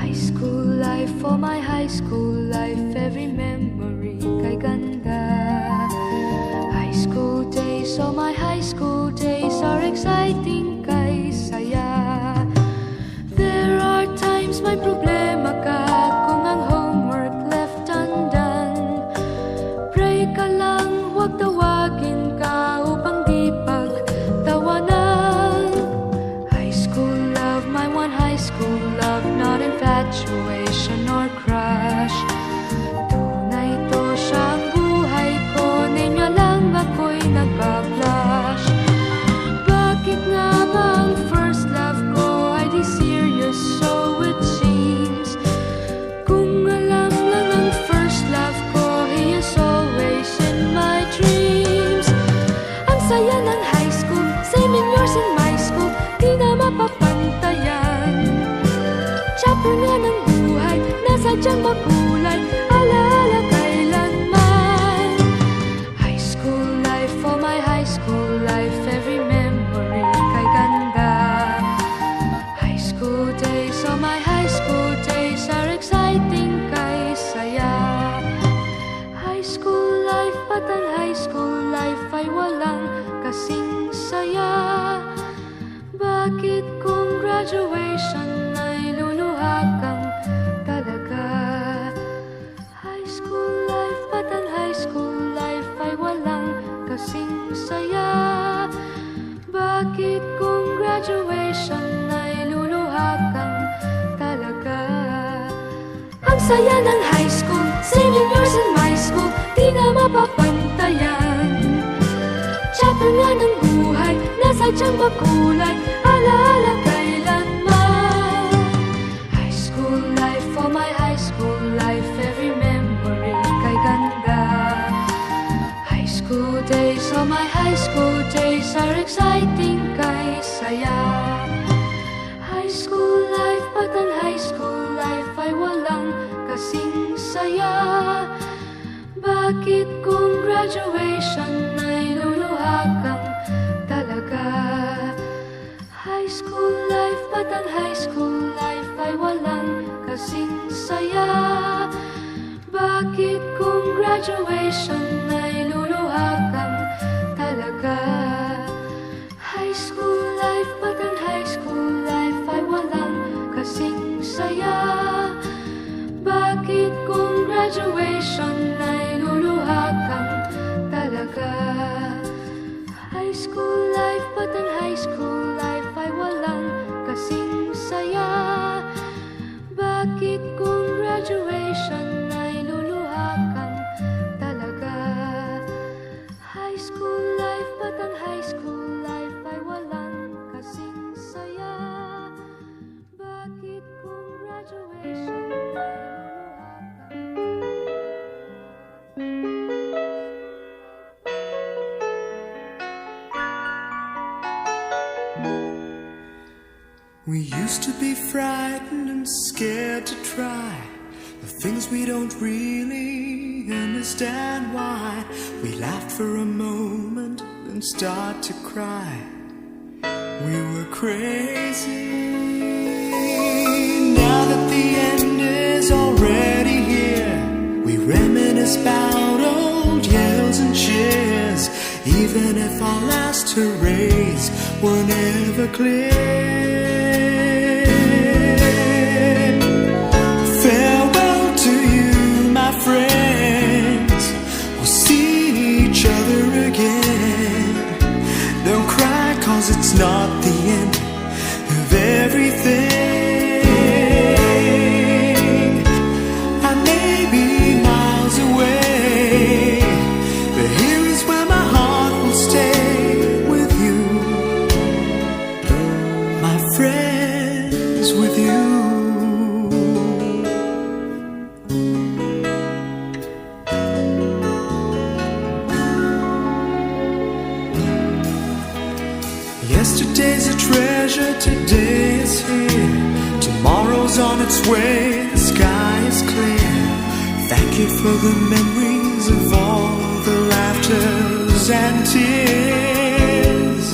High school life, for my high school life, every memory kay ganda. High school days, oh my high school days are exciting kay saya. There are times may problema ka kung ang homework left undone. Pray ka lang, huwag tawagin ka upang di pagtawanan. High school love, my one high school love, not infatuation or crush. Tunay to siyang buhay ko, niya lang ako'y nagbablush. Bakit nga ba ang first love ko ay di serious, so it seems? Kung alam lang ang first love ko, he is always in my dreams. Ang saya ng high school, same in yours in my school, di na mapapantayan. Chapter nga ng buhay, nasadyang makulay, alaala kailanman. High school life, for my high school life, every memory kay ganda. High school days, oh my high school days are exciting kay saya. High school life, at ang high school life ay walang kasing saya. Bakit kung graduation ay luluha kang talaga? High school life, at ang high school life ay walang kasing saya. Bakit kung graduation ay luluha kang talaga? Ang saya ng high school, same in yours in my school, di na mapapantayan. Chapter nga ng buhay, nasadyang makulay, alaala kailanman. High school life, for my high school life, every memory kay ganda. High school days, oh my high school days are exciting kay saya. High school life, at ang high school life ay walang kasing saya. Bakit kung graduation ay luluha kang talaga? High school life, at ang high school life ay walang kasing saya. Bakit kung graduation ay luluha kang talaga? High school life, at ang high school life ay walang kasing saya. Bakit kung graduation ay luluha kang talaga? High school life, at ang high school life ay walang kasing saya. Bakit kung graduation ay luluha kang talaga? High school life, at ang high school life ay walang kasing saya. Bakit kung graduation ay luluha kang We used to be frightened and scared to try the things we don't really understand why. We laughed for a moment and start to cry. We were crazy. Now that the end is already here, we reminisce about old yells and cheers, even if our last hurrays were never clear. Farewell to you, my friends. We'll see each other again. Don't cry, 'cause it's not the end of everything. I may be miles away, but here is where my heart will stay with you, my friends, with you. Yesterday's a treasure, today is here. Tomorrow's on its way, the sky is clear. Thank you for the memories of all the laughters and tears.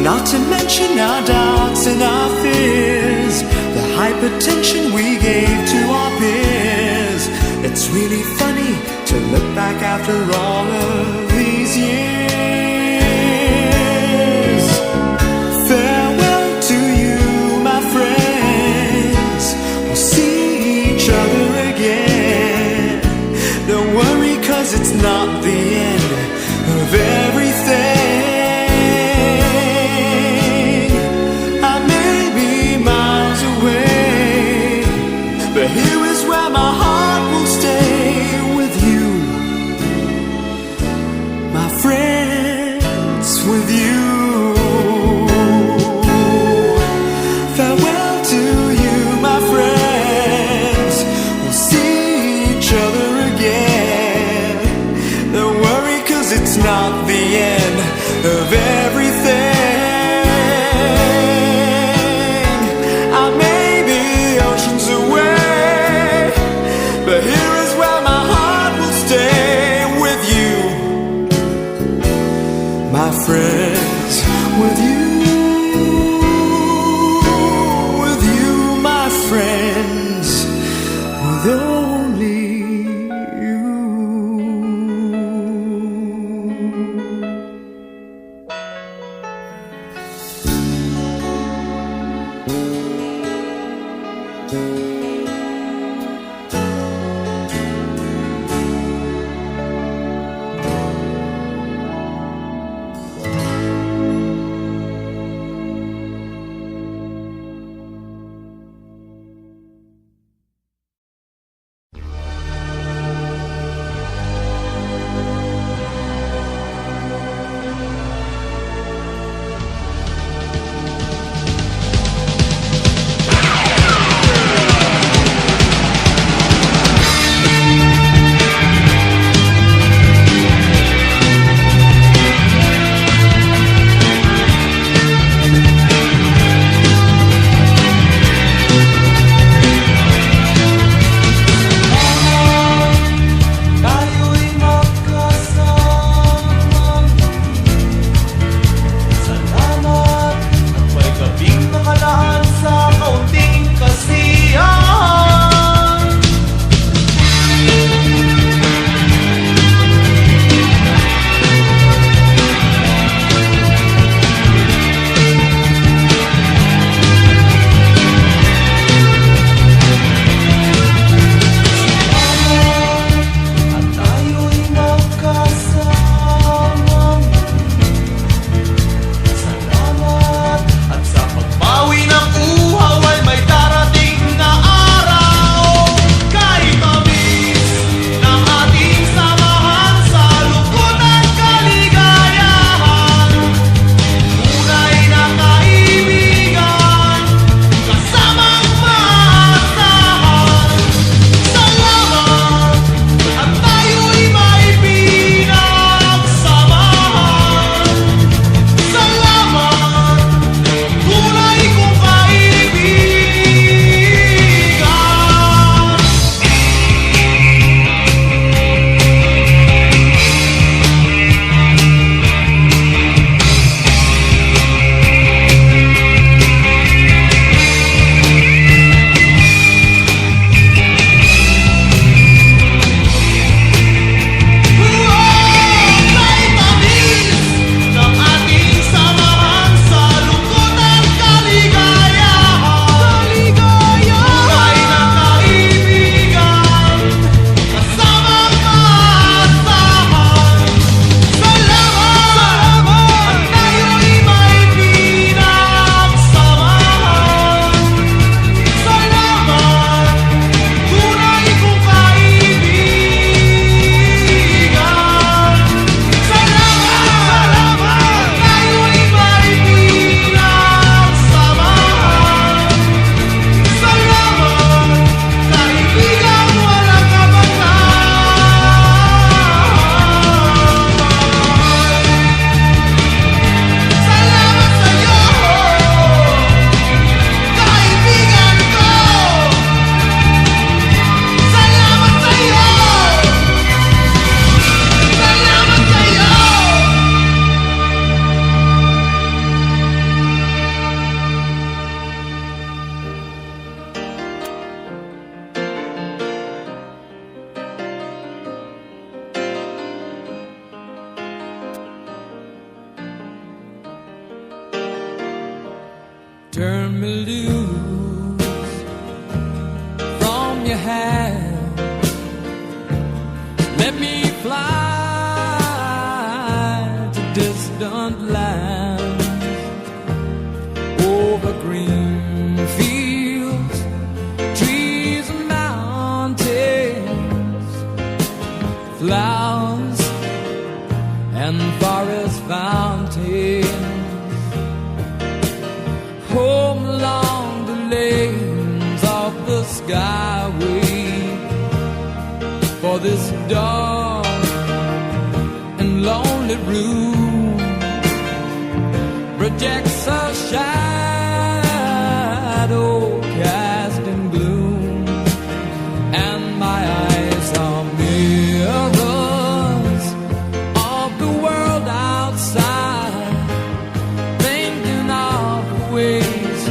Not to mention our doubts and our fears, the hype attention we gave to our peers. It's really funny to look back after all of these years. Farewell to you, my friends. We'll see each other again. Don't worry, 'cause it's not the end of everything. I may be miles away, but here is where my heart will stay with you, my friends, with you. Farewell to you, my friends. We'll see each other again. Don't worry, 'cause it's not the end of everything. I may be oceans away, but here is where my heart will stay with you, my friends, with you, my friends, with only you. turn me loose from your hand. Let me fly to distant lands, over green fields, trees and mountains, flowers and forest fountains, home along the lanes of the skyway. For this dark and lonely room projects a shadow cast in gloom, and my eyes are mirrors of the world outside, thinking of the ways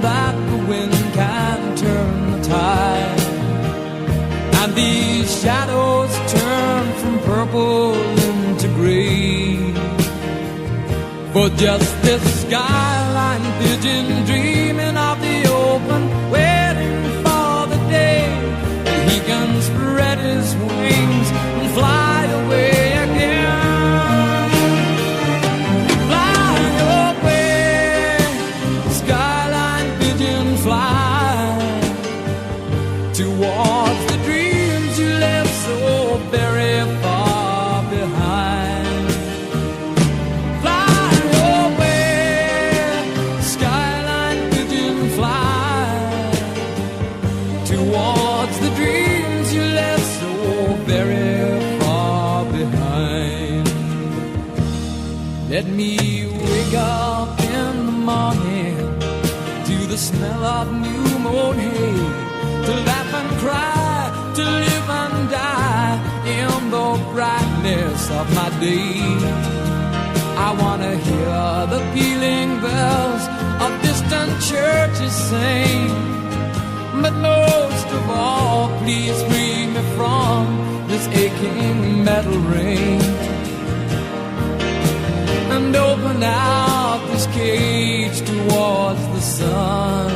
that the wind can turn the tide. And these shadows turn from purple into gray, for just this skyline pigeon dreaming of the open, waiting for the day that he can spread his wings and fly away again. Fly away, skyline pigeon, fly towards the dreams you left so very far behind. Fly away, skyline pigeon, fly towards the dreams you left so very far behind. Let me wake up in the morning to the smell of new mown hay, to laugh and cry, to live and die in the brightness of my day. I wanna hear the pealing bells of distant churches sing, but most of all, please free me from this aching metal ring, and open out this cage towards the sun.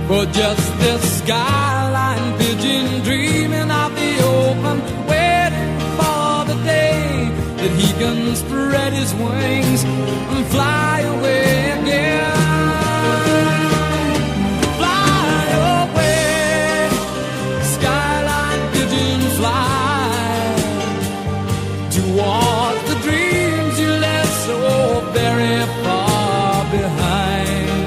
For just this skyline pigeon dreaming of the open, waiting for the day that he can spread his wings and fly away again. Fly away, skyline pigeon, fly towards the dreams you left so very far behind.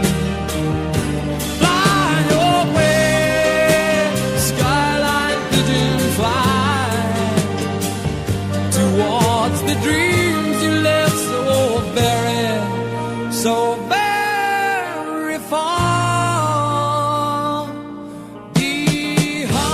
Towards the dreams you left so very far behind.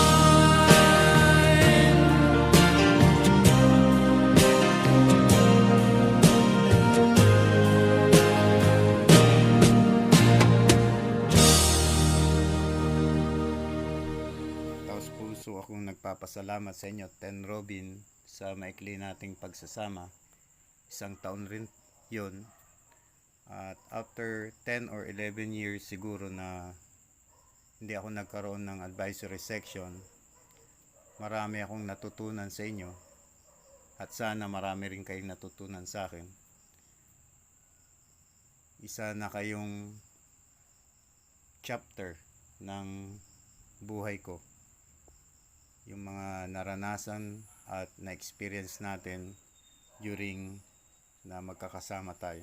Taos puso akong nagpapasalamat sa inyo, Ten Robin, sa maikli nating pagsasama. Isang taon rin yun, at after 10 or 11 years siguro na hindi ako nagkaroon ng advisory section, marami akong natutunan sa inyo, at sana marami rin kayong natutunan sa akin. Isa na kayong chapter ng buhay ko, yung mga naranasan at na-experience natin during na magkakasama tayo.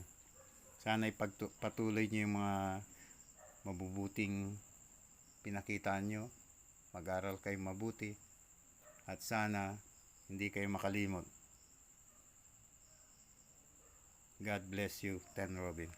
Sana ipagpatuloy nyo yung mga mabubuting pinakita nyo, mag-aral kayo mabuti, at sana hindi kayo makalimot. God bless you, Ten Robin.